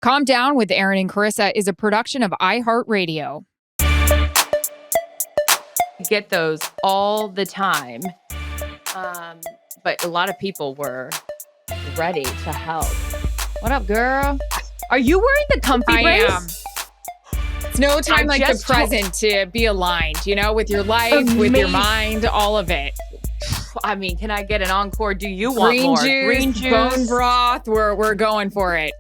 Calm Down with Erin and Charissa is a production of iHeartRadio. Get those all the time. But a lot of people were ready to help. What up, girl? Are you wearing the comfy brace? I am. It's no time like the present to be aligned, with your life, with your mind, all of it. I mean, can I get an encore? Do you want Green more? Green juice, bone broth. We're going for it.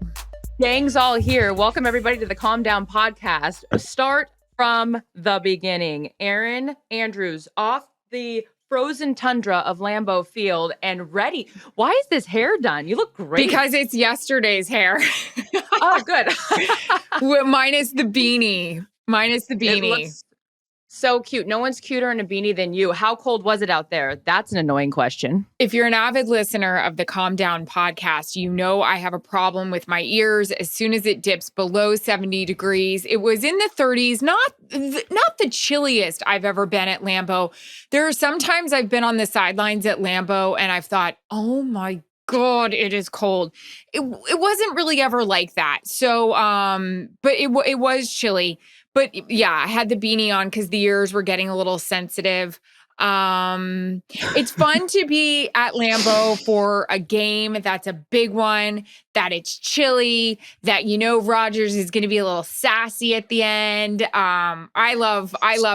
Gang's all here. Welcome everybody to the Calm Down podcast. Start from the beginning. Erin Andrews off the frozen tundra of Lambeau Field and ready. Why is this hair done? You look great. Because it's yesterday's hair. Oh, good. Minus the beanie. It looks so cute. No one's cuter in a beanie than you. How cold was it out there? That's an annoying question. If you're an avid listener of the Calm Down podcast, you know I have a problem with my ears as soon as it dips below 70 degrees. It was in the 30s, not the chilliest I've ever been at Lambeau. There are some times I've been on the sidelines at Lambeau and I've thought, oh my God, it is cold. It wasn't really ever like that. So, but it was chilly. But yeah, I had the beanie on because the ears were getting a little sensitive. It's fun to be at Lambeau for a game that's a big one, that it's chilly, that Rodgers is going to be a little sassy at the end. I love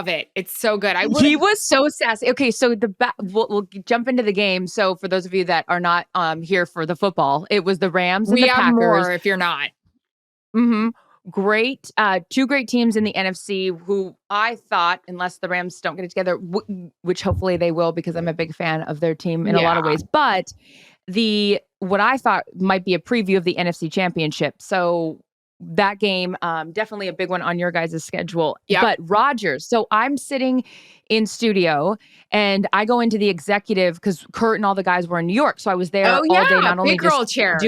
it. It's so good. He was so sassy. Okay, so we'll jump into the game. So for those of you that are not here for the football, it was the Rams and the Packers. We have more if you're not. Mm-hmm. Great. Two great teams in the NFC who I thought, unless the Rams don't get it together, which hopefully they will because I'm a big fan of their team in a lot of ways. But what I thought might be a preview of the NFC Championship. So that game, definitely a big one on your guys' schedule. Yep. But Rodgers. So I'm sitting in studio and I go into the executive because Kurt and all the guys were in New York. So I was there all day, not only big girl just chair.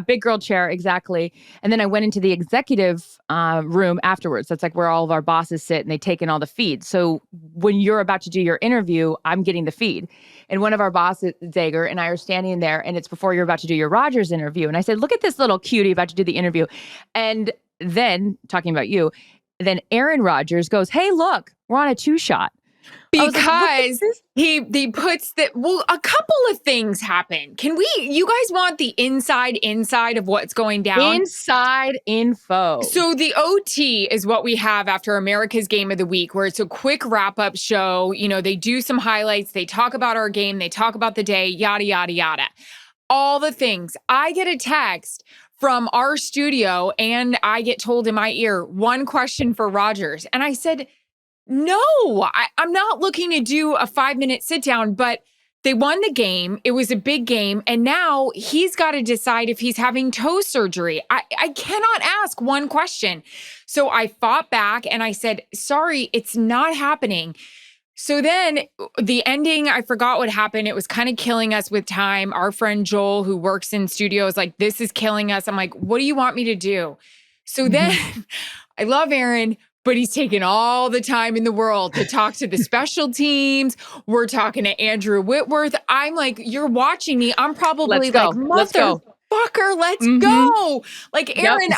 Big girl chair, exactly. And then I went into the executive room afterwards. That's like where all of our bosses sit and they take in all the feeds. So when you're about to do your interview, I'm getting the feed. And one of our bosses, Zager, and I are standing there and it's before you're about to do your Rodgers interview. And I said, look at this little cutie about to do the interview. And then, talking about you, then Aaron Rodgers goes, hey, look, we're on a 2-shot. Because he puts a couple of things happen. You guys want the inside of what's going down? Inside info. So the OT is what we have after America's Game of the Week, where it's a quick wrap-up show. They do some highlights. They talk about our game. They talk about the day, yada, yada, yada. All the things. I get a text from our studio and I get told in my ear, one question for Rodgers. And I said, no, I'm not looking to do a 5-minute sit down, but they won the game. It was a big game. And now he's got to decide if he's having toe surgery. I cannot ask one question. So I fought back and I said, sorry, it's not happening. So then the ending, I forgot what happened. It was kind of killing us with time. Our friend Joel, who works in studio, is like, this is killing us. I'm like, what do you want me to do? So then I love Aaron, but he's taken all the time in the world to talk to the special teams. We're talking to Andrew Whitworth. I'm like, you're watching me. I'm probably like, motherfucker, let's go. Like, Aaron,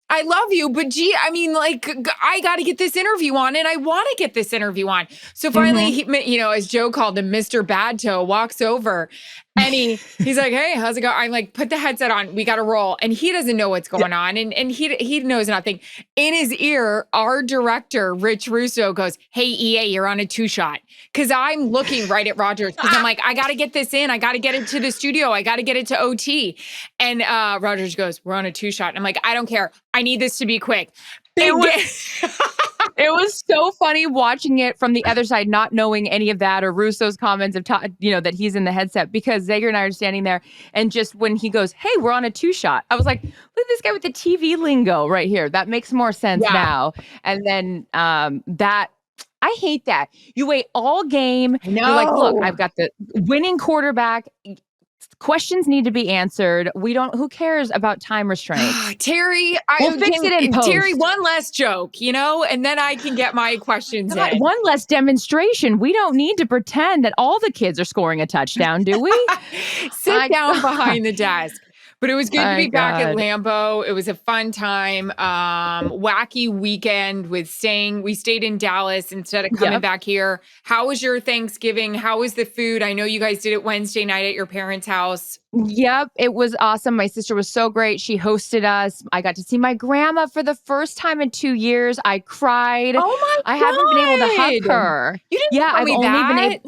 I love you, but I got to get this interview on and I want to get this interview on. So finally, he, as Joe called him, Mr. Bad Toe walks over and he's like, hey, how's it going? I'm like, put the headset on. We got to roll. And he doesn't know what's going on. And he knows nothing. In his ear, our director, Rich Russo, goes, hey, EA, you're on a 2-shot. Because I'm looking right at Rodgers because I'm like, I got to get this in. I got to get it to the studio. I got to get it to OT. And Rodgers goes, we're on a 2-shot. And I'm like, I don't care. I need this to be quick. It was so funny watching it from the other side, not knowing any of that or Russo's comments of, that he's in the headset, because Zager and I are standing there. And just when he goes, hey, we're on a 2-shot, I was like, look at this guy with the TV lingo right here. That makes more sense now. And then I hate that. You wait all game. No. You're like, look, I've got the winning quarterback. Questions need to be answered. Who cares about time restraints? Terry, we'll fix it in post. Terry, one less joke, and then I can get my questions in. One less demonstration. We don't need to pretend that all the kids are scoring a touchdown, do we? Sit down behind the desk. But it was good to My be back at God. Lambeau. It was a fun time. Wacky weekend with staying. We stayed in Dallas instead of coming Yep. back here. How was your Thanksgiving? How was the food? I know you guys did it Wednesday night at your parents' house. Yep, it was awesome. My sister was so great. She hosted us. I got to see my grandma for the first time in 2 years. I cried. Oh I my haven't been able to hug God. her. You didn't Yeah, tell me that.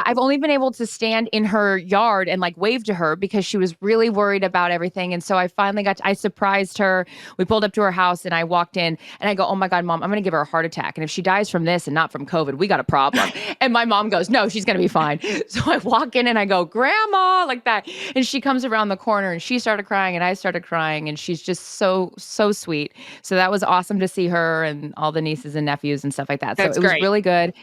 I've only been able to stand in her yard and like wave to her because she was really worried about everything. And so I finally I surprised her. We pulled up to her house and I walked in and I go, "Oh my God, Mom, I'm going to give her a heart attack. And if she dies from this and not from COVID, we got a problem." And my mom goes, "No, she's going to be fine." So I walk in and I go, "Grandma," like that. And she comes around the corner and she started crying and I started crying. And she's just so, so sweet. So that was awesome to see her and all the nieces and nephews and stuff like that. So That's it was great. really good.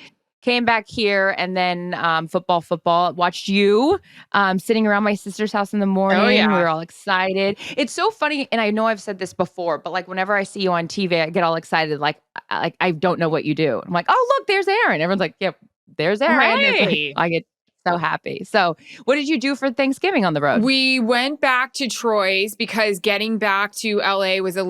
Came back here and then football. Watched you sitting around my sister's house in the Oh, morning. We yeah. were all excited. It's so funny, and I know I've said this before, but like whenever I see you on TV, I get all excited. Like I don't know what you do. I'm like, oh look, there's Erin. Everyone's like, yep, there's Erin. It's like Right. I get so happy. So, what did you do for Thanksgiving on the road? We went back to Troy's because getting back to LA was it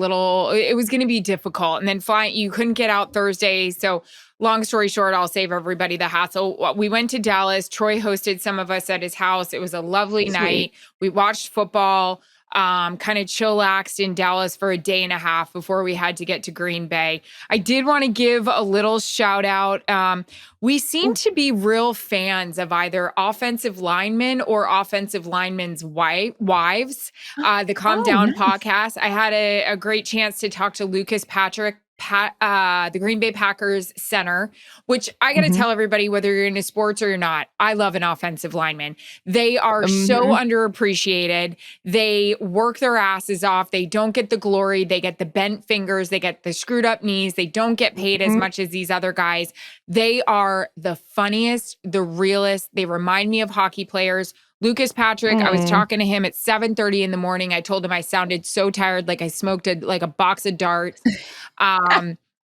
was going to be difficult. And then you couldn't get out Thursday. So, long story short, I'll save everybody the hassle. We went to Dallas. Troy hosted some of us at his house. It was a lovely Sweet. night. We watched football, kind of chillaxed in Dallas for a day and a half before we had to get to Green Bay. I did want to give a little shout out. We seem to be real fans of either offensive linemen or offensive linemen's wives. The Calm Oh, Down nice. podcast. I had a great chance to talk to Lucas Patrick, the Green Bay Packers center, which I got to Mhm. tell everybody, whether you're into sports or you're not, I love an offensive lineman. They are so Mhm. underappreciated. They work their asses off. They don't get the glory. They get the bent fingers. They get the screwed up knees. They don't get paid as Mhm. much as these other guys. They are the funniest, the realest. They remind me of hockey players. Lucas Patrick, I was Mm. talking to him at 7:30 in the morning. I told him I sounded so tired, like I smoked a box of darts.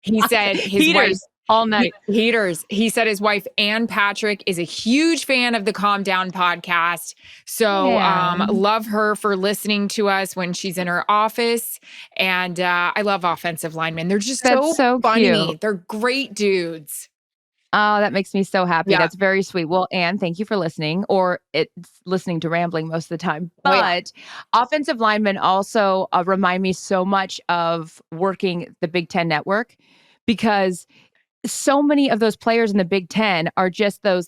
He said his wife, Heaters all night. heaters. He said his wife, Ann Patrick, is a huge fan of the Calm Down podcast. So Yeah. love her for listening to us when she's in her office. And I love offensive linemen. They're just That's so so funny. cute. They're great dudes. Oh, that makes me so happy. Yeah. That's very sweet. Well, Anne, thank you for listening, or it's listening to rambling most of the time. Oh, yeah. But offensive linemen also remind me so much of working the Big Ten network because so many of those players in the Big Ten are just those,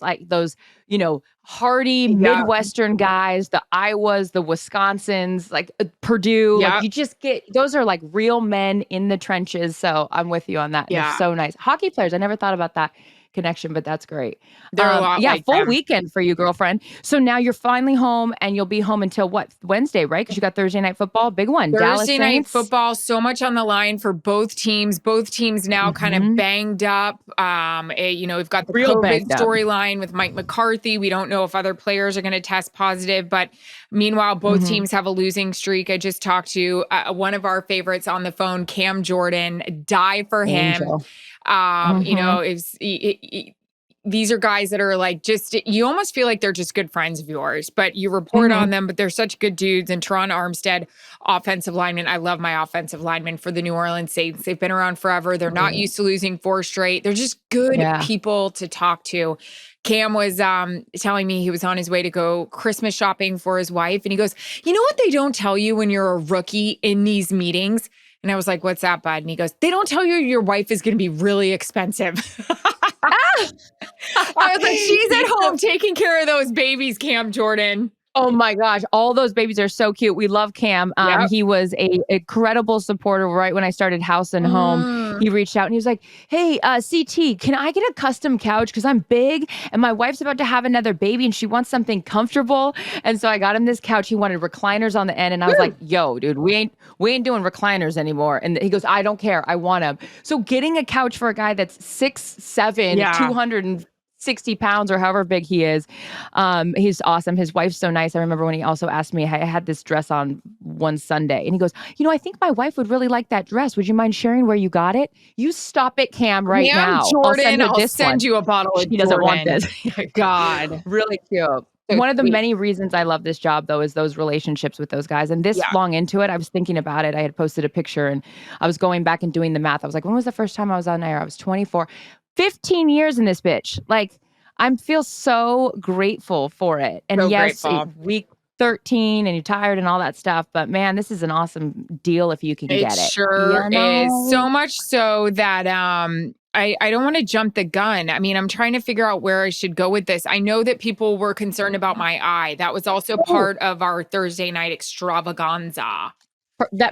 hardy Yeah. Midwestern guys, the Iowas, the Wisconsins, like Purdue. Like Yeah. you just get those are like real men in the trenches. So I'm with you on that. And they're Yeah. so nice. Hockey players. I never thought about that connection, but that's great. They're a lot Yeah, like full them. weekend for you, girlfriend. So now you're finally home and you'll be home until what? Wednesday, right? Because you got Thursday night football, big one. Dallas Thursday night Saints. football, so much on the line for both teams. Both teams now kind of Mhm. banged up. We've got the Real COVID banged up. storyline with Mike McCarthy. We don't know if other players are going to test positive, but meanwhile, both Mhm. teams have a losing streak. I just talked to one of our favorites on the phone, Cam Jordan. Die for him. Angel. Mhm. These are guys that are like you almost feel like they're just good friends of yours, but you report Mhm. on them, but they're such good dudes. And Teron Armstead, offensive lineman. I love my offensive linemen for the New Orleans Saints. They've been around forever. They're not used to losing 4 straight. They're just good Yeah. people to talk to. Cam was telling me he was on his way to go Christmas shopping for his wife. And he goes, you know what they don't tell you when you're a rookie in these meetings? And I was like, what's that, bud? And he goes, they don't tell you your wife is going to be really expensive. I was like, she's at home taking care of those babies, Cam Jordan. Oh my gosh, all those babies are so cute. We love Cam. Yep. He was a incredible supporter right when I started House and Home. Mm. He reached out and he was like, "Hey, CT, can I get a custom couch? Because I'm big and my wife's about to have another baby and she wants something comfortable." And so I got him this couch. He wanted recliners on the end, and I was like, "Yo, dude, we ain't doing recliners anymore." And he goes, "I don't care. I want them." So getting a couch for a guy that's 6'7", Yeah. 260 pounds or however big he is. He's awesome. His wife's so nice. I remember when he also asked me, I had this dress on one Sunday and he goes, I think my wife would really like that dress. Would you mind sharing where you got it? You stop it, Cam, right Cam now. Jordan, I'll send her this send one. you a bottle of She doesn't want Jordan. this. God. Really cute. So one of the sweet. many reasons I love this job, though, is those relationships with those guys. And this Yeah. long into it, I was thinking about it. I had posted a picture and I was going back and doing the math. I was like, when was the first time I was on air? I was 24. 15 years in this bitch. Like, I feel so grateful for it. And So yes, grateful. week 13 and you're tired and all that stuff. But man, this is an awesome deal if you can It get it. sure You is. know? So much so that I don't want to jump the gun. I mean, I'm trying to figure out where I should go with this. I know that people were concerned about my eye. That was also Oh, part of our Thursday night extravaganza.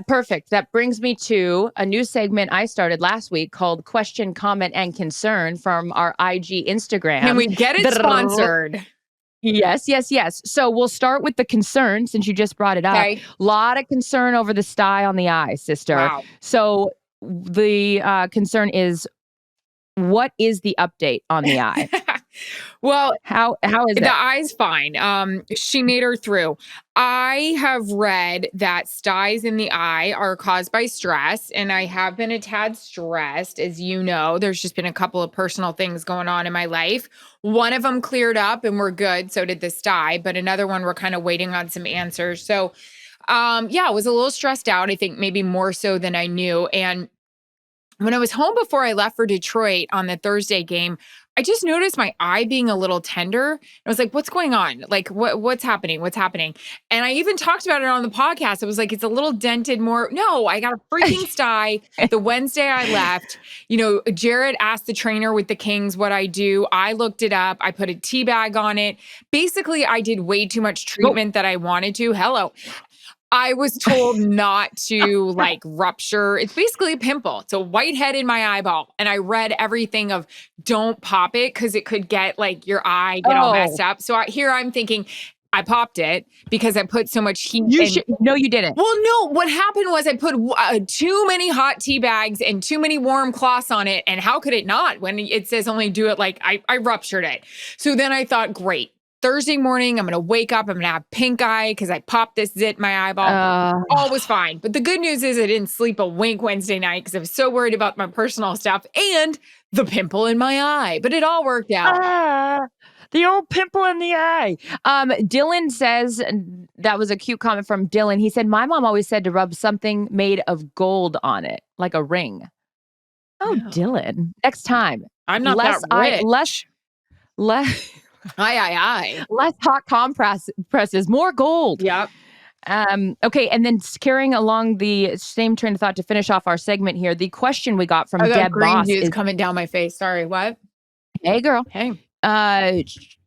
perfect. That brings me to a new segment I started last week called Question, Comment, and Concern from our IG Can we Instagrams. get it sponsored? Yes, yes, yes. So we'll start with the concern since you just brought it up. Okay. A lot of concern over the stye on the eye, sister. Wow. So the concern is, what is the update on the eye? Well, How is the it? eye's fine. She made her through. I have read that styes in the eye are caused by stress, and I have been a tad stressed, as you know. There's just been a couple of personal things going on in my life. One of them cleared up and we're good. So did the stye, but another one we're kind of waiting on some answers. So, yeah, I was a little stressed out. I think maybe more so than I knew. And when I was home before I left for Detroit on the Thursday game, I just noticed my eye being a little tender. I was like, what's going on? Like, what's happening? What's happening? And I even talked about it on the podcast. I was like, it's a little dented more. No, I got a freaking stye the Wednesday I left. You know, Jared asked the trainer with the Kings what I do. I looked it up. I put a tea bag on it. Basically, I did way too much treatment that I wanted to. Hello. I was told not to like rupture. It's basically a pimple. It's a whitehead in my eyeball. And I read everything of don't pop it because it could get like your eye get all messed up. So here I'm thinking I popped it because I put so much heat. No, you didn't. Well, no, what happened was I put too many hot tea bags and too many warm cloths on it. And how could it not when it says only do it like I ruptured it. So then I thought, great. Thursday morning, I'm going to wake up. I'm going to have pink eye because I popped this zit in my eyeball. All was fine. But the good news is I didn't sleep a wink Wednesday night because I was so worried about my personal stuff and the pimple in my eye. But it all worked out. The old pimple in the eye. Dylan says, that was a cute comment from Dylan. He said, my mom always said to rub something made of gold on it, like a ring. Oh, no. Dylan. Next time. I'm not that rich. Less Aye. Less hot compresses, more gold. Yep. Okay, and then carrying along the same train of thought to finish off our segment here, the question we got from Deb Boss is coming down my face. Sorry, what? Hey, girl. Hey.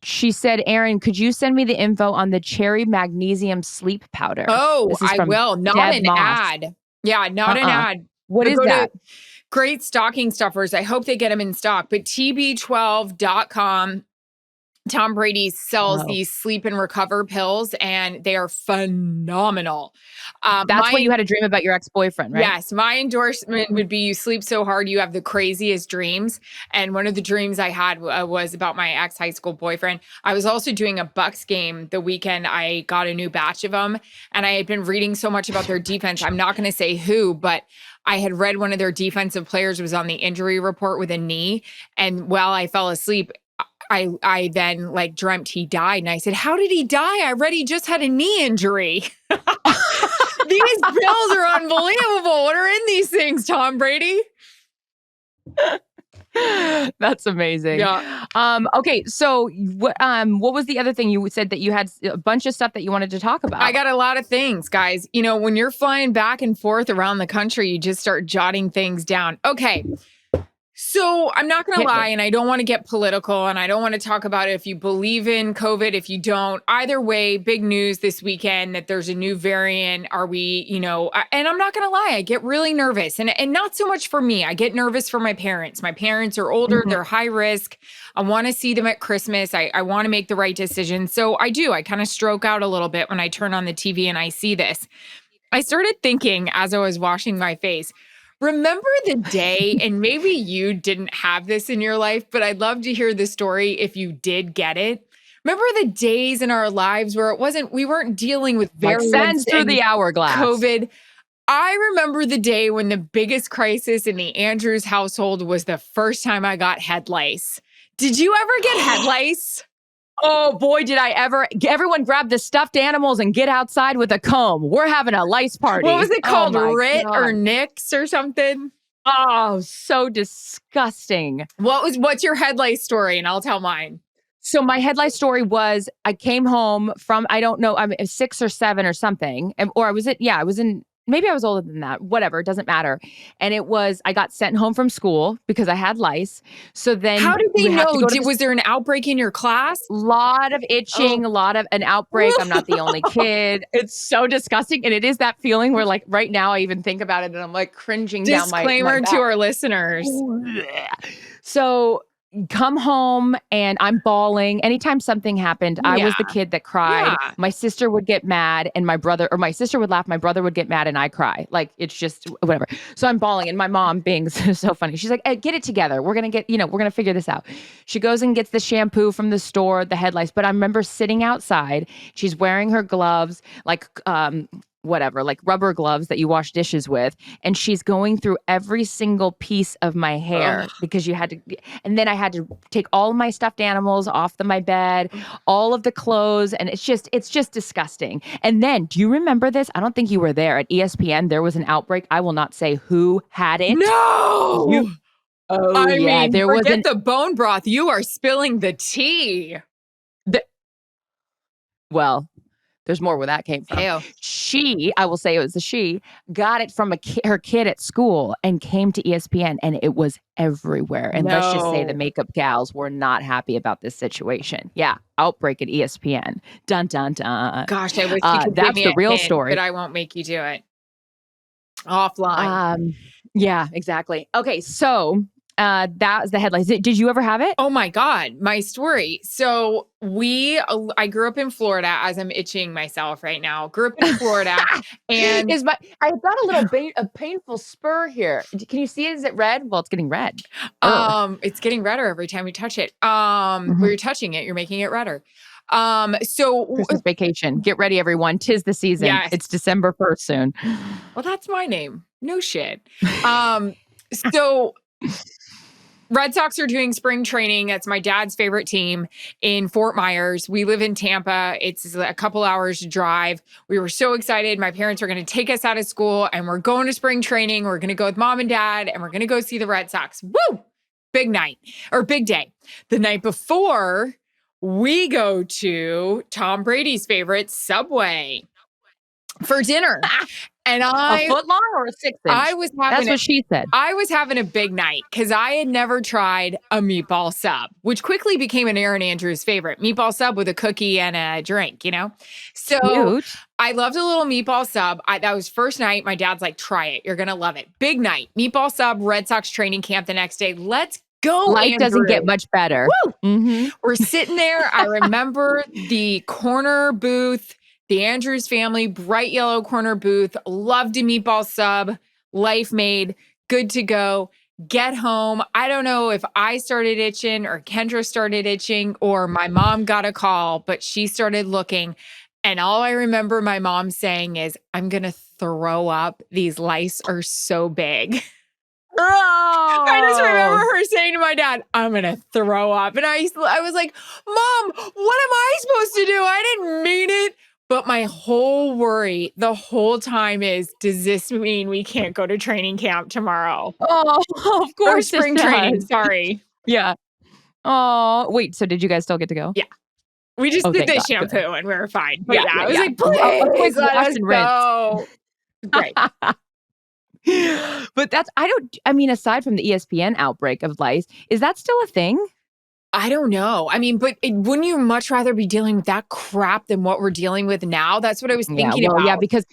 She said, Erin, could you send me the info on the cherry magnesium sleep powder? Oh, I will. Not Deb an Moss. Ad. Yeah, not an ad. What is that? Great stocking stuffers. I hope they get them in stock, but tb12.com. Tom Brady sells these sleep and recover pills, and they are phenomenal. That's what you had a dream about your ex-boyfriend, right? Yes. My endorsement would be you sleep so hard, you have the craziest dreams. And one of the dreams I had was about my ex-high school boyfriend. I was also doing a Bucks game the weekend. I got a new batch of them, and I had been reading so much about their defense. I'm not going to say who, but I had read one of their defensive players was on the injury report with a knee. And while I fell asleep, I then like dreamt he died. And I said, how did he die? I read he just had a knee injury. These pills are unbelievable. What are in these things, Tom Brady? That's amazing. Yeah. Okay. So what was the other thing you said that you had a bunch of stuff that you wanted to talk about? I got a lot of things, guys. You know, when you're flying back and forth around the country, you just start jotting things down. Okay. So I'm not going to lie, and I don't want to get political, and I don't want to talk about if you believe in COVID, if you don't. Either way, big news this weekend that there's a new variant. Are we, you know, and I'm not going to lie, I get really nervous, and not so much for me. I get nervous for my parents. My parents are older. They're high risk. I want to see them at Christmas. I want to make the right decision. So I do. I kind of stroke out a little bit when I turn on the TV and I see this. I started thinking as I was washing my face, remember the day, and maybe you didn't have this in your life, but I'd love to hear the story if you did get it. Remember the days in our lives where we weren't dealing with variants through the hourglass. COVID. I remember the day when the biggest crisis in the Andrews household was the first time I got head lice. Did you ever get head lice? Oh boy, did I ever. Everyone grab the stuffed animals and get outside with a comb. We're having a lice party. What was it Oh called? my Rit God. or Nix or something? Oh, so disgusting. What's your head lice story? And I'll tell mine. So my headlight story was I came home from, I don't know, I'm 6 or 7 or something. Or I was in, maybe I was older than that. Whatever, it doesn't matter. And I got sent home from school because I had lice. So then How did they we have to know? go to Was there an outbreak in your class? lot of itching, Oh. a lot of an outbreak. I'm not the only kid. It's so disgusting. And it is that feeling where like right now I even think about it and I'm like cringing down my Disclaimer back. to our listeners. So come home and I'm bawling. Anytime something happened, I was the Yeah. kid that cried. Yeah. My sister would get mad and my sister would laugh. My brother would get mad and I cry. Like it's just whatever. So I'm bawling and my mom being so funny. She's like, hey, get it together. We're going to figure this out. She goes and gets the shampoo from the store, the head lice. But I remember sitting outside. She's wearing her gloves, like, whatever, like rubber gloves that you wash dishes with. And she's going through every single piece of my hair because and then I had to take all of my stuffed animals off my bed, all of the clothes. And it's just disgusting. And then, do you remember this? I don't think you were there at ESPN. There was an outbreak. I will not say who had it. No. I mean, there was forget the bone broth. You are spilling the tea. Well, there's more where that came from. Ew. I will say it was she, got it from her kid at school and came to ESPN and it was everywhere. And let's just say the makeup gals were not happy about this situation. Yeah. Outbreak at ESPN. Dun, dun, dun. Gosh, I wish you could give me the real hint, story. but I won't make you do it. Offline. Yeah, exactly. Okay. So that was the headlines. Did you ever have it? Oh my God, my story. So I grew up in Florida, as I'm itching myself right now. Grew up in Florida, and I've got a painful spur here. Can you see it? Is it red? Well, it's getting red. It's getting redder every time we touch it. Where you're touching it, you're making it redder. So Christmas vacation. Get ready, everyone. 'Tis the season. Yes. It's December 1st soon. Well, that's my name. No shit. So Red Sox are doing spring training. That's my dad's favorite team in Fort Myers. We live in Tampa. It's a couple hours to drive. We were so excited. My parents were going to take us out of school and we're going to spring training. We're going to go with mom and dad and we're going to go see the Red Sox. Woo! Big night or big day. The night before, we go to Tom Brady's favorite, Subway, for dinner. And a foot long or a 6-inch? That's what she said. I was having a big night because I had never tried a meatball sub, which quickly became an Erin Andrews favorite. Meatball sub with a cookie and a drink, So cute. I loved a little meatball sub. That was first night. My dad's like, try it. You're going to love it. Big night. Meatball sub, Red Sox training camp the next day. Let's go, Life Andrew. doesn't get much better. Woo! Mm-hmm. We're sitting there. I remember the corner booth. The Andrews family, bright yellow corner booth, loved a meatball sub, life made, good to go. Get home. I don't know if I started itching or Kendra started itching or my mom got a call, but she started looking. And all I remember my mom saying is, I'm going to throw up. These lice are so big. Oh. I just remember her saying to my dad, I'm going to throw up. And I was like, Mom, what am I supposed to do? I didn't mean it. But my whole worry the whole time is, does this mean we can't go to training camp tomorrow? Oh, of course. Or spring training, sorry. Yeah. Oh, wait. So did you guys still get to go? Yeah. We just did the shampoo and we were fine. But I was like, please let us go. Great. But aside from the ESPN outbreak of lice, is that still a thing? I don't know. I mean, but wouldn't you much rather be dealing with that crap than what we're dealing with now? That's what I was thinking about. Yeah, because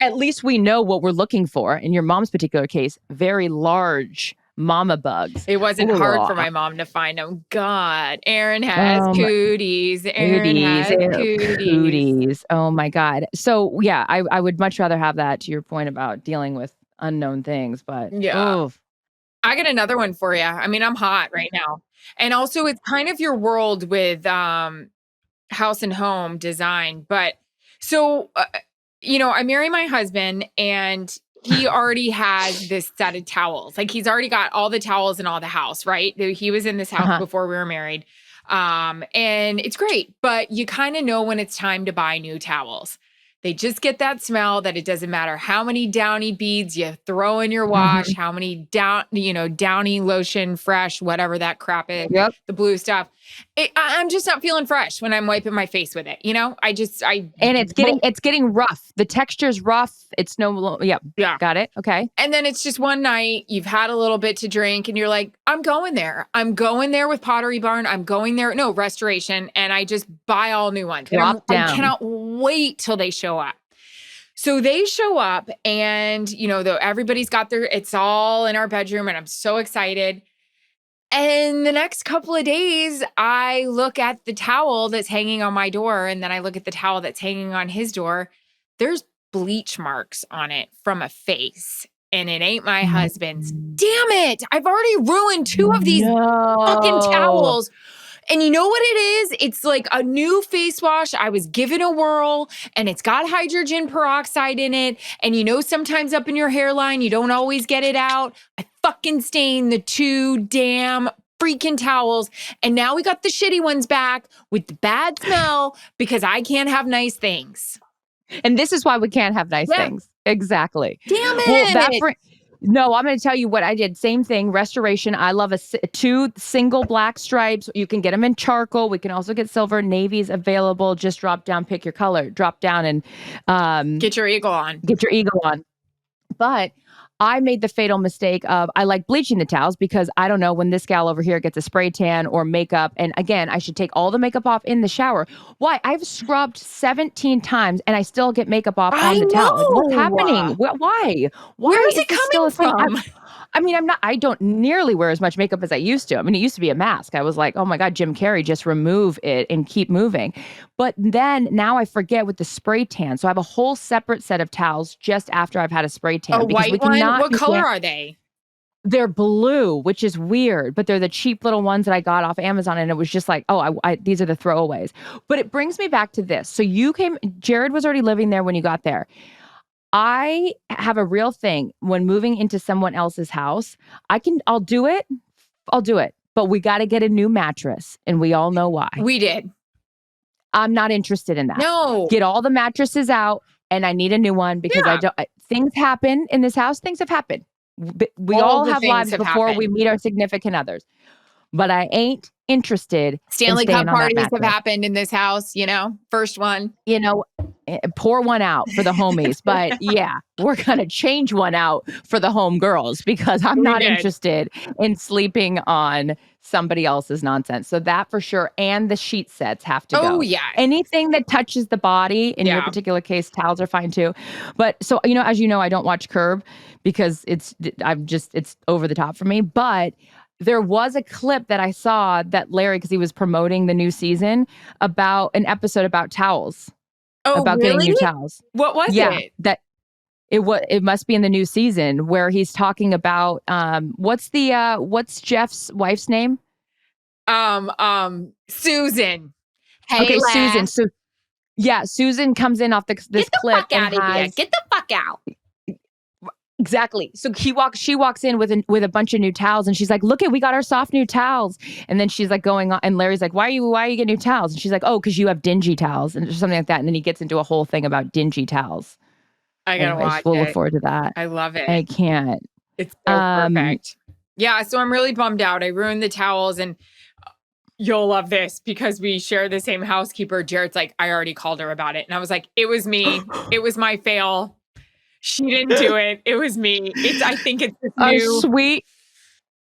at least we know what we're looking for. In your mom's particular case, very large mama bugs. It wasn't hard for my mom to find them. God, Erin has cooties. Erin has cooties. Oh my God. So yeah, I would much rather have that, to your point about dealing with unknown things. But yeah. I got another one for you. I mean, I'm hot right now. And also it's kind of your world with house and home design. But so, I marry my husband and he already has this set of towels. Like he's already got all the towels in all the house, right? He was in this house before we were married. And it's great, but you kind of know when it's time to buy new towels. They just get that smell that it doesn't matter how many Downy beads you throw in your wash, how many Downy lotion, fresh, whatever that crap is, Yep. the blue stuff. I'm just not feeling fresh when I'm wiping my face with it. And it's getting rough. The texture's rough. It's yeah. Got it. Okay. And then it's just one night, you've had a little bit to drink and you're like, I'm going there. I'm going there with Pottery Barn. I'm going there. No, Restoration. And I just buy all new ones. Drop down. I cannot wait till they show up. So they show up and, everybody's got it's all in our bedroom and I'm so excited. And the next couple of days, I look at the towel that's hanging on my door and then I look at the towel that's hanging on his door. There's bleach marks on it from a face. And it ain't my husband's. Damn it. I've already ruined 2 of these fucking towels. And you know what it is? It's like a new face wash. I was given a whirl and it's got hydrogen peroxide in it. And sometimes up in your hairline, you don't always get it out. I fucking stained the 2 damn freaking towels. And now we got the shitty ones back with the bad smell because I can't have nice things. And this is why we can't have nice things. Exactly. Damn it. Well, no, I'm going to tell you what I did. Same thing. Restoration. I love 2 single black stripes. You can get them in charcoal. We can also get silver. Navy's available. Just drop down, pick your color, drop down and get your eagle on. But I made the fatal mistake of I like bleaching the towels because I don't know when this gal over here gets a spray tan or makeup. And again, I should take all the makeup off in the shower. Why? I've scrubbed 17 times and I still get makeup off on the towel. Like, what's happening? Why? Where is it coming from? I don't nearly wear as much makeup as I used to. I mean, it used to be a mask. I was like, oh my God, Jim Carrey, just remove it and keep moving. But then now I forget with the spray tan. So I have a whole separate set of towels just after I've had a spray tan. A white one? What color are they? They're blue, which is weird, but they're the cheap little ones that I got off Amazon. And it was just like, these are the throwaways. But it brings me back to this. So Jared was already living there when you got there. I have a real thing when moving into someone else's house. I'll do it. But we got to get a new mattress. And we all know why. We did. I'm not interested in that. No. Get all the mattresses out and I need a new one because things happen in this house. Things have happened. We all have lives before we meet our significant others. But I ain't interested. Stanley Cup parties have happened in this house, first one. Pour one out for the homies. But yeah, we're going to change one out for the home girls because I'm not interested in sleeping on somebody else's nonsense. So that for sure. And the sheet sets have to go. Oh, yeah. Anything that touches the body, in your particular case, towels are fine too. But so, as you know, I don't watch Curb because it's over the top for me. But there was a clip that I saw that Larry, because he was promoting the new season, about an episode about towels. Oh, about really? getting new towels. What was it? It must be in the new season where he's talking about what's Jeff's wife's name? Susan. Hey, okay, Susan. So Susan comes in off this clip. Get the fuck out of here. Get the fuck out. Exactly. So she walks in with a bunch of new towels and she's like, look we got our soft new towels. And then she's like going on and Larry's like, why are you getting new towels? And she's like, oh, because you have dingy towels and something like that. And then he gets into a whole thing about dingy towels. I gotta watch it. We'll look forward to that. I love it. I can't. It's so perfect. Yeah, so I'm really bummed out. I ruined the towels and you'll love this because we share the same housekeeper. Jared's like, I already called her about it. And I was like, it was me. It was my fail. She didn't do it. It was me. I think it's this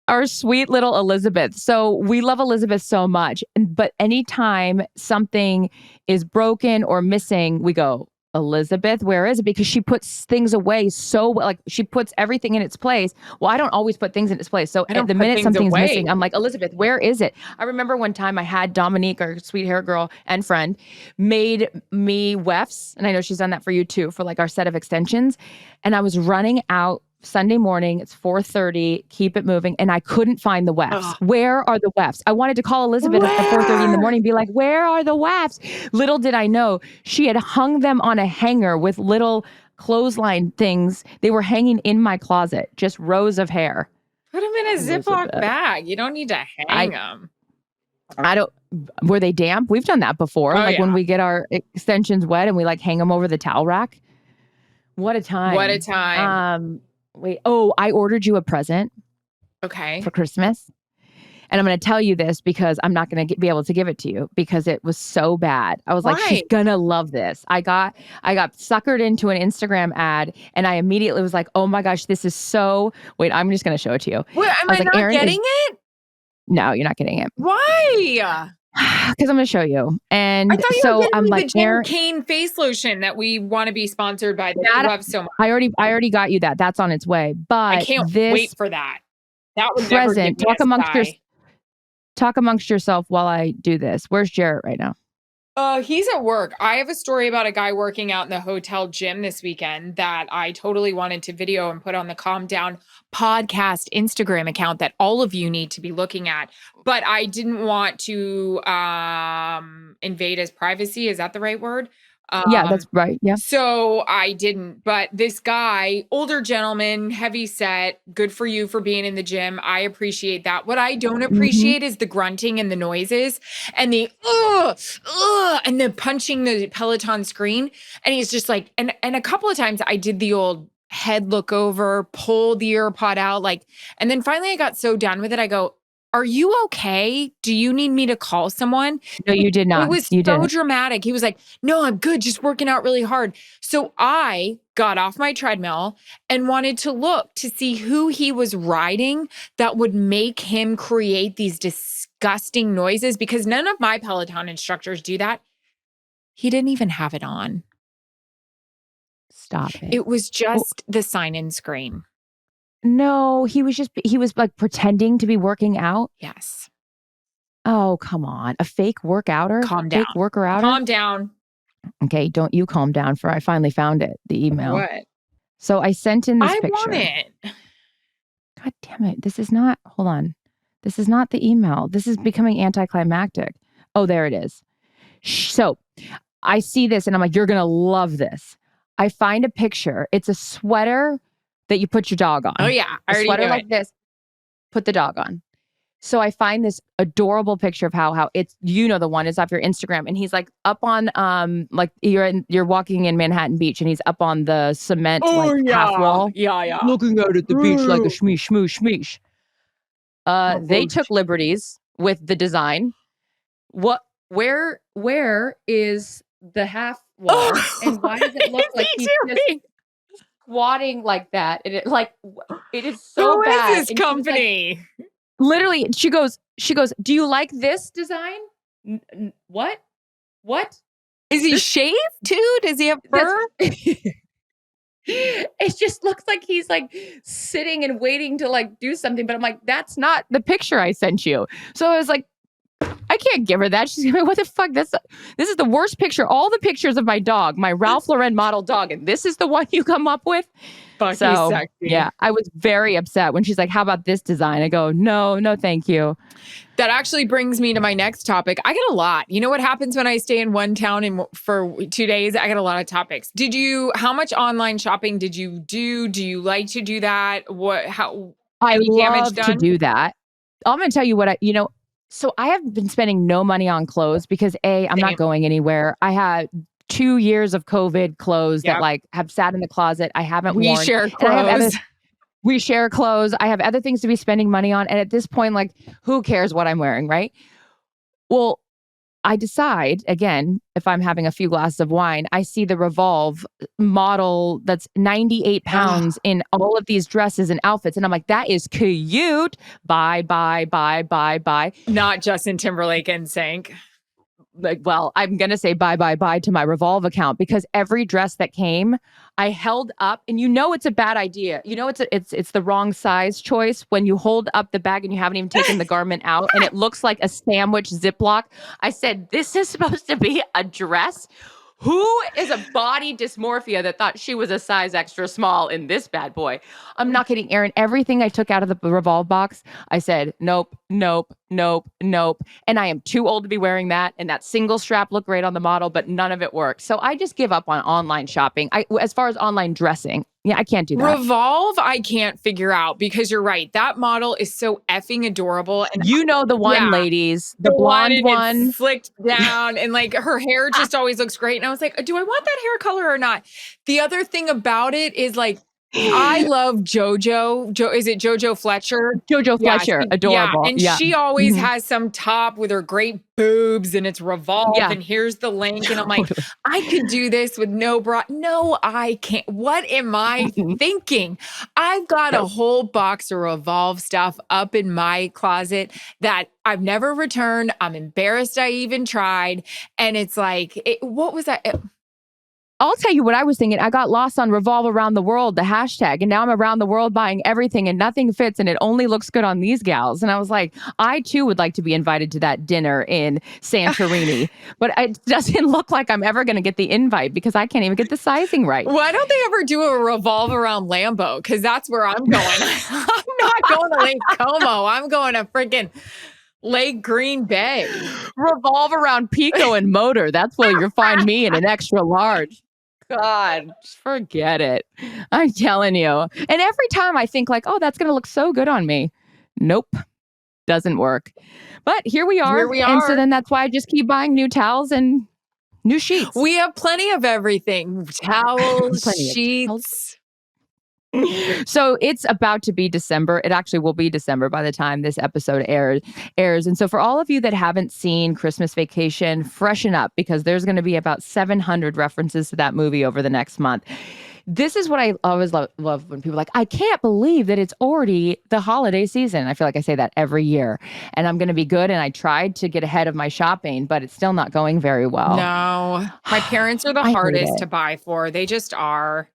our sweet little Elizabeth. So we love Elizabeth so much. But anytime something is broken or missing, we go, Elizabeth, where is it? Because she puts things away so like she puts everything in its place. Well, I don't always put things in its place. So at the minute something's missing, I'm like, Elizabeth, where is it? I remember one time I had Dominique, our sweet hair girl and friend, made me wefts. And I know she's done that for you too, for like our set of extensions. And I was running out Sunday morning, it's 4:30, keep it moving. And I couldn't find the wefts. Ugh. Where are the wefts? I wanted to call Elizabeth at 4:30 in the morning and be like, where are the wefts? Little did I know, she had hung them on a hanger with little clothesline things. They were hanging in my closet, just rows of hair. Put them in a Ziploc bag. You don't need to hang them. I don't, were they damp? We've done that before. Oh, Like yeah. when we get our extensions wet and we like hang them over the towel rack. What a time. What a time. Wait. Oh, I ordered you a present Okay. for Christmas. And I'm going to tell you this because I'm not going to be able to give it to you because it was so bad. I was like, she's going to love this. I got suckered into an Instagram ad and I immediately was like, oh my gosh, this is so, wait, I'm just going to show it to you. Wait, am I I was like, not Erin getting it? No, you're not getting it. Why? Because I'm going to show you. And I thought you so were getting I'm me like, the Jim Erin, Kane face lotion that we want to be sponsored by that I love so much. I already got you that. That's on its way. But I can't wait for that. That would never give present, me talk amongst yourself while I do this. Where's Jarrett right now? He's at work. I have a story about a guy working out in the hotel gym this weekend that I totally wanted to video and put on the Calm Down podcast Instagram account that all of you need to be looking at. But I didn't want to invade his privacy. Is that the right word? Yeah, that's right. Yeah. So I didn't. But this guy, older gentleman, heavy set, good for you for being in the gym. I appreciate that. What I don't appreciate is the grunting and the noises and the and the punching the Peloton screen. And he's just like, and a couple of times I did the old head look over, pull the ear pod out, like, and then finally I got so done with it. I go, are you okay? Do you need me to call someone? No, you did not. It was you so didn't. dramatic. He was like, no, I'm good. Just working out really hard. So I got off my treadmill and wanted to look to see who he was riding that would make him create these disgusting noises because none of my Peloton instructors do that. He didn't even have it on. Stop it. It was just the sign-in screen. No, he was like pretending to be working out. Yes. Oh, come on. A fake workouter? Calm down. Fake worker-outer? Calm down. Okay, don't you calm down for I finally found it, the email. What? So I sent in this I picture. want it. God damn it. This is not, hold on. This is not the email. This is becoming anticlimactic. Oh, there it is. So I see this and I'm like, you're going to love this. I find a picture. It's a sweater that you put your dog on. Oh, yeah. I already sweater knew like this, put the dog on. So I find this adorable picture of how it's, you know, the one is off your Instagram and he's like up on, like you're walking in Manhattan Beach and he's up on the cement half wall. Yeah. Looking out at the beach like a shmeesh, shmoosh, shmeesh. They took liberties with the design. Where is the half wall and why does it look like he's just squatting like that? And it is so Who bad. Who is this company? Literally, she goes, do you like this design? What? Is he shaved too? Does he have fur? It just looks like he's like sitting and waiting to like do something. But I'm like, that's not the picture I sent you. So I was like, I can't give her that. She's gonna be, what the fuck? This is the worst picture. All the pictures of my dog, my Ralph Lauren model dog, and this is the one you come up with. So sexy. Yeah, I was very upset when she's like, how about this design? I go, no, thank you. That actually brings me to my next topic. I get a lot. You know what happens when I stay in one town for 2 days? I get a lot of topics. How much online shopping did you do? Do you like to do that? I love to do that. I'm going to tell you what so I have been spending no money on clothes because I'm not going anywhere. I had 2 years of COVID clothes that like have sat in the closet. I haven't worn. We share clothes. We share clothes. I have other things to be spending money on. And at this point, like, who cares what I'm wearing, right? Well, I decide, again, if I'm having a few glasses of wine, I see the Revolve model that's 98 pounds in all of these dresses and outfits. And I'm like, that is cute. Buy. Not Justin Timberlake and Sync. Like, well, I'm going to say bye to my Revolve account because every dress that came, I held up and it's a bad idea. It's the wrong size choice when you hold up the bag and you haven't even taken the garment out and it looks like a sandwich Ziploc. I said, this is supposed to be a dress. Who is a body dysmorphia that thought she was a size extra small in this bad boy? I'm not kidding, Erin. Everything I took out of the Revolve box, I said, nope. And I am too old to be wearing that. And that single strap looked great on the model, but none of it worked. So I just give up on online shopping. As far as online dressing, Yeah, I can't do that. Revolve, I can't figure out because you're right. That model is so effing adorable. And You know the one, yeah, ladies, the one blonde and one. it's slicked down and like her hair just always looks great. And I was like, do I want that hair color or not? The other thing about it is like, I love JoJo. Is it JoJo Fletcher? JoJo Yeah, Fletcher, yeah. adorable. And Yeah. she always Mhm. has some top with her great boobs and it's Revolve Yeah. and here's the link. And I'm like, Totally. I could do this with no bra. No, I can't. What am I thinking? I've got a Nope. whole box of Revolve stuff up in my closet that I've never returned. I'm embarrassed I even tried. And it's like, what was that? I'll tell you what I was thinking. I got lost on Revolve Around the World, the hashtag, and now I'm around the world buying everything and nothing fits and it only looks good on these gals. And I was like, I too would like to be invited to that dinner in Santorini, but it doesn't look like I'm ever going to get the invite because I can't even get the sizing right. Why don't they ever do a Revolve around Lambeau? Because that's where I'm going. I'm not going to Lake Como. I'm going to freaking Lake Green Bay. Revolve Around Pico and Motor. That's where you'll find me in an extra large. God, just forget it. I'm telling you. And every time I think like, oh, that's going to look so good on me. Nope. Doesn't work. But here we are. Here we And so are. then that's why I just keep buying new towels and new sheets. We have plenty of everything. Towels, Plenty of sheets. So it's about to be December. It actually will be December by the time this episode airs. And so for all of you that haven't seen Christmas Vacation, freshen up because there's going to be about 700 references to that movie over the next month. This is what I always love when people are like, I can't believe that it's already the holiday season. I feel like I say that every year. And I'm going to be good. And I tried to get ahead of my shopping, but it's still not going very well. No, my parents are the I hate hardest it. to buy for. They just are.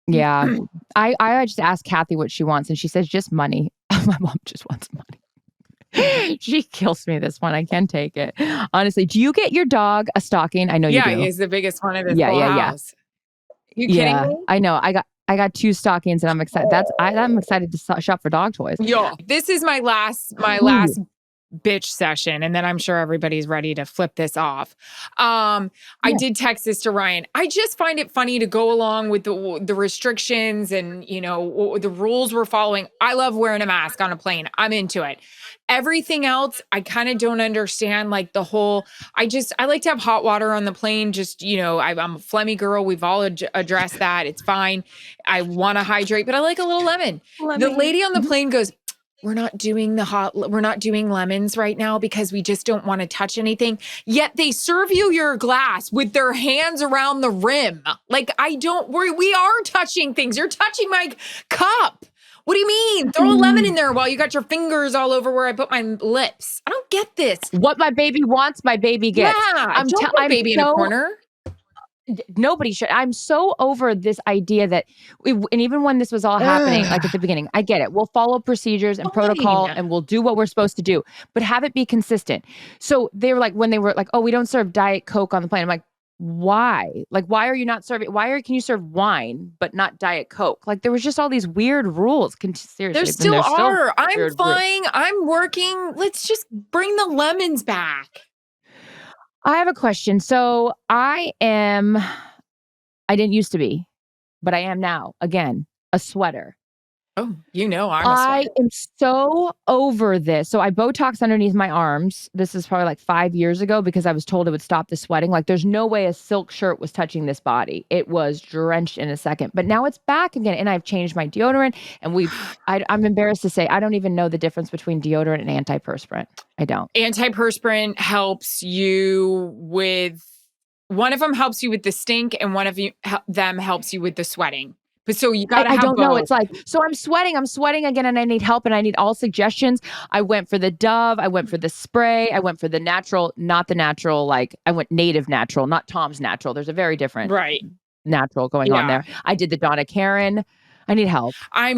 Yeah. I just asked Kathy what she wants, and she says just money. My mom just wants money. She kills me this one. I can't take it. Honestly, do you get your dog a stocking? I know you Yeah, do. he's the biggest one of this Yeah, whole yeah, yeah. house. You kidding me? I know. I got 2 stockings, and I'm excited. I'm excited to shop for dog toys. Yo, this is my last Ooh. bitch session, and then I'm sure everybody's ready to flip this off. I Yeah. did text this to Ryan. I just find it funny to go along with the restrictions and the rules we're following. I love wearing a mask on a plane. I'm into it. Everything else, I kind of don't understand. Like the whole, I like to have hot water on the plane. Just, I'm a phlegmy girl. We've all addressed that. It's fine. I want to hydrate, but I like a little lemon. The lady on the plane goes, we're not doing lemons right now because we just don't want to touch anything. Yet they serve you your glass with their hands around the rim. Like, I don't worry. We are touching things. You're touching my cup. What do you mean? Throw a lemon in there while you got your fingers all over where I put my lips. I don't get this. What my baby wants, my baby gets. Yeah, don't put baby in a corner. Nobody should. I'm so over this idea that, and even when this was all happening, like at the beginning, I get it. We'll follow procedures and protocol and we'll do what we're supposed to do, but have it be consistent. So they were like, when they were like, oh, we don't serve Diet Coke on the plane. I'm like, why? Like, why are you not serving? Can you serve wine, but not Diet Coke? Like, there was just all these weird rules. Seriously. There still are. I'm flying. I'm working. Let's just bring the lemons back. I have a question. So I didn't used to be, but I am now, again, a sweater. Oh, I'm a sweater. I am so over this. So I Botox underneath my arms. This is probably like 5 years ago because I was told it would stop the sweating. Like there's no way a silk shirt was touching this body. It was drenched in a second. But now it's back again. And I've changed my deodorant. And I'm embarrassed to say, I don't even know the difference between deodorant and antiperspirant. I don't. Antiperspirant helps you with, one of them helps you with the stink and one of them helps you with the sweating. But so you gotta have I don't both. know. It's like, so I'm sweating again and I need help and I need all suggestions. I went for the Dove. I went for the spray. I went for the natural, not the natural, like I went native natural, not Tom's natural. There's a very different natural going on there. I did the Donna Karan. I need help. I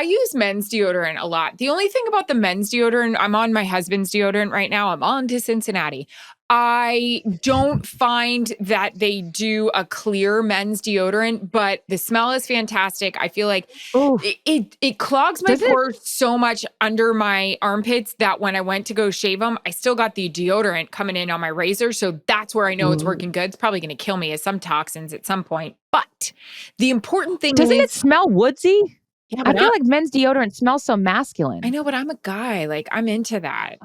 use men's deodorant a lot. The only thing about the men's deodorant, I'm on my husband's deodorant right now. I'm on to Cincinnati. I don't find that they do a clear men's deodorant, but the smell is fantastic. I feel like Oh, it clogs my does it? pores so much under my armpits that when I went to go shave them, I still got the deodorant coming in on my razor. So that's where I know it's Ooh. working good. It's probably going to kill me as some toxins at some point. But the important thing Doesn't it is, smell woodsy? yeah, I but feel like men's deodorant smells so I masculine. know, but I'm a guy. Like I'm into that.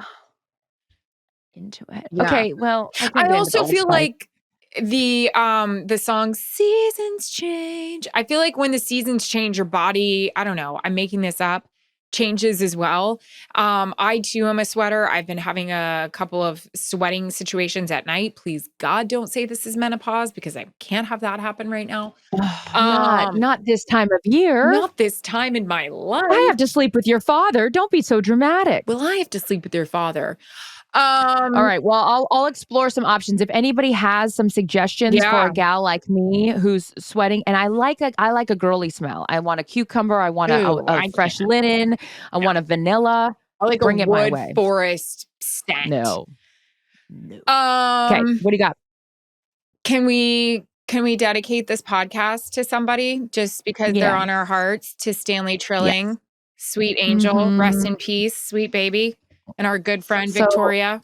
Into it. Yeah. Okay, well, I can't I get into the also Old feel Spice. like the song Seasons Change. I feel like when the seasons change, your body, I don't know, I'm making this up, changes as well. I too am a sweater. I've been having a couple of sweating situations at night. Please God, don't say this is menopause because I can't have that happen right now. Um, Not this time of year. Not this time in my I life. have to sleep with your father. Don't be so dramatic. Will I have to sleep with your father? All right. Well, I'll explore some options. If anybody has some suggestions for Yeah. a gal like me who's sweating, and I like a girly smell. I want a cucumber. I want Ooh, a I fresh can't. linen. I No. want a vanilla. I like a Bring it my wood way. forest scent. No. No. Okay. Um, What do you got? can we dedicate this podcast to somebody just because they're Yeah. on our hearts to Stanley Yes. Trilling, sweet angel, rest Hmm. in peace, sweet baby, and our good friend So Victoria.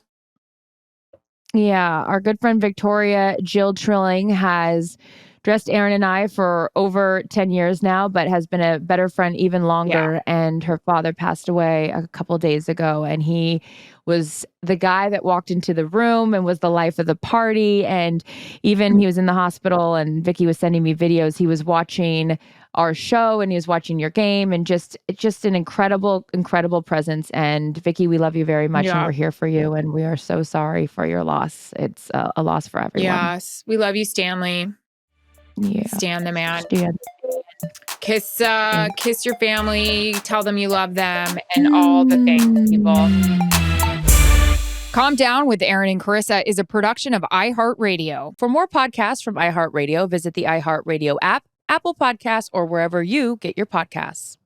yeah, our good friend Victoria Jill Trilling has dressed Erin and I for over 10 years now, but has been a better friend even Yeah. longer. And her father passed away a couple days ago. And he was the guy that walked into the room and was the life of the party. And even he was in the hospital, and Vicky was sending me videos. He was watching our show and he was watching your game, and just an incredible presence. And Vicky, we love you very much and Yeah. we're here for you, and we are so sorry for your loss. It's a loss for everyone. Yes. We love you, Stanley. Yeah. Stan the man. Stan. Kiss your family, tell them you love them, and all the things, people. Calm Down with Erin and Charissa is a production of iHeartRadio. For more podcasts from iHeartRadio, visit the iHeartRadio app, Apple Podcasts, or wherever you get your podcasts.